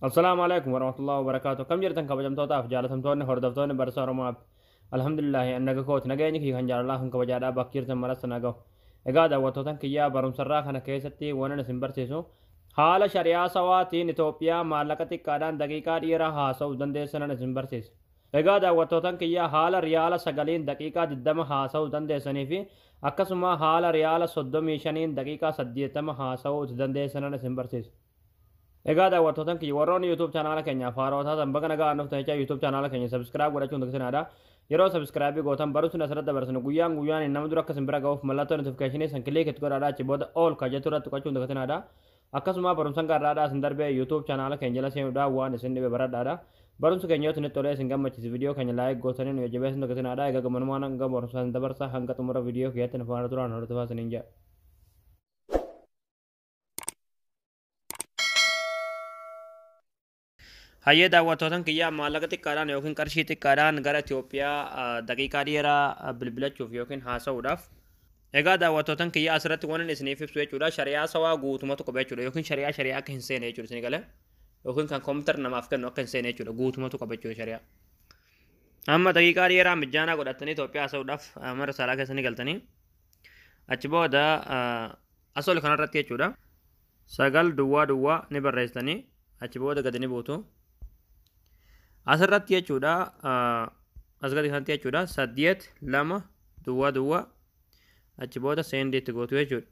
السلام عليكم ورحمة الله وبركاته. كم جرتن كبجمتوتا في جالتمتون هردفتون برسارو ماب. الحمد لله أنك كوت نجيني في خنجر الله كبجادا بكير مرس نجو. إجادا وتوتن كيا برم سرا خنا كيستي وانا نسمبر سيسو. حال شريعة سواتي نتوبيا مالكتي كادان دقيقة ديرا هاسو دندسنا نسمبر سيس. إجادا وتوتن كيا حال ريال سجلين دقيقة ددم هاسو دندسني في. أكسما حال ريال صدوميشانين دقيقة سديتم هاسو دندسنا نسمبر سيس. Egaa daawwattoota kiyya warroonni YouTube chaanaala keenya faarotaa sanbaga nagaa annuuf ta'echaa YouTube chaanaala keenya subscribe godhachuun dagatinadha. Yeroo subscribe gootan baruu sun asirratti dabarsinu guyyaan nama dura akka simbira ga'uuf mallattoo notification san kilik itti godhaadha achi booda all kajetu irratti tuqachuun dagatinadha. Akkasuma barumsan gaarraadhaa isin darbee YouTube chaanaala keenya jala seenuudhaan waan isin dhibe baradhaadha. Barumsa keenya yoo tunitti tolee isin gammachiisa viidiyoo keenya laayik gootanii nu jajjabeessin dagatinadha. Egaa gammanumaan hanga barumsaan dabarsa hanga xumura viidiyoo keessatti nu faana turaan hordofaa isiniin jedha. Hayyee daawwattoota kiyyaa maallaqa xiqqaadhaan yookiin qarshii xiqqaadhaan gara Itoophiyaa daqiiqaa dheeraa bilbilachuuf yookiin haasa'uudhaaf. Egaa daawwattoota kiyyaa asirratti waan isiniif ibsu jechuudha. Shari'aa sawaa guutumatu qaba jechuudha. Yookiin shari'aa akka hin seene jechuudha isin galee. Yookiin kan koompitara namaaf kennu akka hin seene jechuudha. Guutumatu qaba jechuudha shari'aa. Amma daqiiqaa dheeraa mijaanaa godhatanii Itoophiyaa haasa'uudhaaf mara saalaa keessanii galtanii. Achi booda asol kanarratti jechuudha. 9 ni barreessanii achi booda gadi ni buutu. Asirratti jechuudha as gadi kanatti jechuudha 8 achi booda seendi itti gootu jechuudha.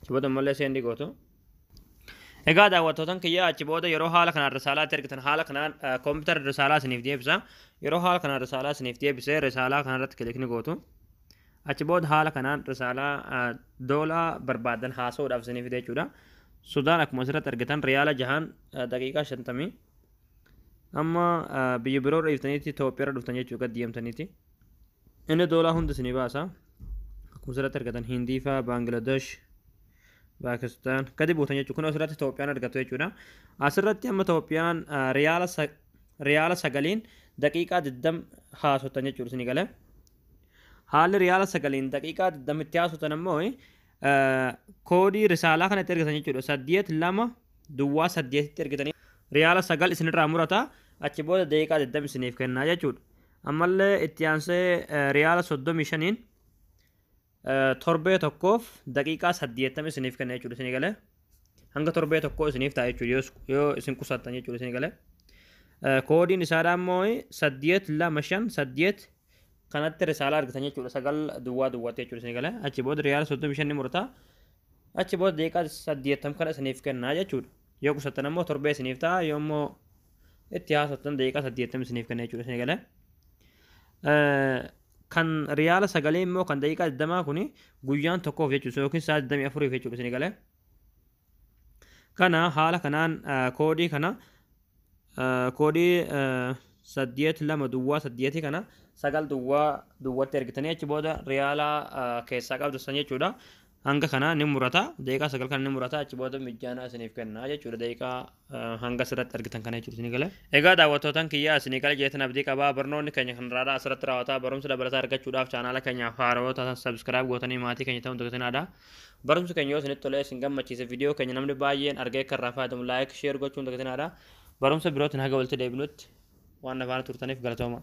Achi booda mallee seendi gootu. Egaa daawwattootaan kiyyaa achi booda yeroo haala kanaan risaalaatti ergitan haala kanaan koompitara risaalaa isiniif deebisa. Yeroo haala kanaan risaalaa isiniif deebisee risaalaa kanarratti kilikni gootu. Achi booda haala kanaan risaalaa doolaa barbaadan haasa'uudhaaf isiniif fide jechuudha. Sudaan akkuma asirratti argitan riyaala 6 daqiiqaa 50. Amma biyya biroo dhiiftaniitti Itoophiyaa dhuftan jechuudha gad deemtaniitti. Inni doolaa hundi isinii baasa. Akkuma asirratti argatan Hindii fa'aa, Baangilaadesh, Paakistaan gadi buutan jechuudha. Kun asirratti Itoophiyaan argatu jechuudha. Asirratti amma Itoophiyaan riyaala 9 daqiiqaa 20 haasoftan jechuudha isinii galee. Haalli riyaala 9 daqiiqaa 20 itti haasoftan ammoo koodii risaalaa kanatti ergitan jechuudha. 82 itti ergitanii riyaala 9 isinirraa murata achi booda daqiiqaa 20 isiniif kennaa jechuudha. Ammallee itti aansee riyaala 35 torbee tokkoof daqiiqaa 80 isiniif kenna jechuudha isinii galee. Hanga torbee tokkoo isiniif ta'a jechuudha yoo isin qusattan jechuudha isinii galee. Koodiin isaadhaa immoo 825 kanatti risaalaa argitan jechuudha 9 jechuudha isinii galee. Achi booda riyaala 35 ni murata. Achi booda daqiiqaa 80 kana isiniif kennaa jechuudha. Yoo qusattan ammoo torbee isiniif ta'a yoo immoo itti haasoftan daqiiqaa 80 isiniif kenna jechuudha isinii galee. Kan riyaala 9 immoo kan daqiiqaa 20 kuni guyyaan tokkoof jechuudha yookiin sa'a 24 jechuudha isinii galee. Kana haala kanaan koodii kana koodii 8 kana 9 ergitanii achi booda riyaala keessaa qabdu jechuudha. Hanga kana ni murata daqiiqaa 9 kana ni murata achi booda mijaanaa isiniif kenna jechuudha daqiiqaa hanga asirratti argitan kana jechuudha isinii galee. Egaa daawwattootaan kiyyaa isinii galee jeetan abdii qabaa barnoonni keenya kan raadhaa asirratti raawwataa barumsa dabalataa argachuudhaaf chaanaala keenya faaroota subscribe gootanii maatii keenya ta'uun dagatinadha. Barumsi keenya yoo isinitti tolee isin gammachiise viidiyoo keenya namni baay'een argee kan irraa fayyadamu laayik sheer gochuun dagatinadha. Barumsa birootiin haga walitti deebinutti waan nafaana turtaniif galatooma.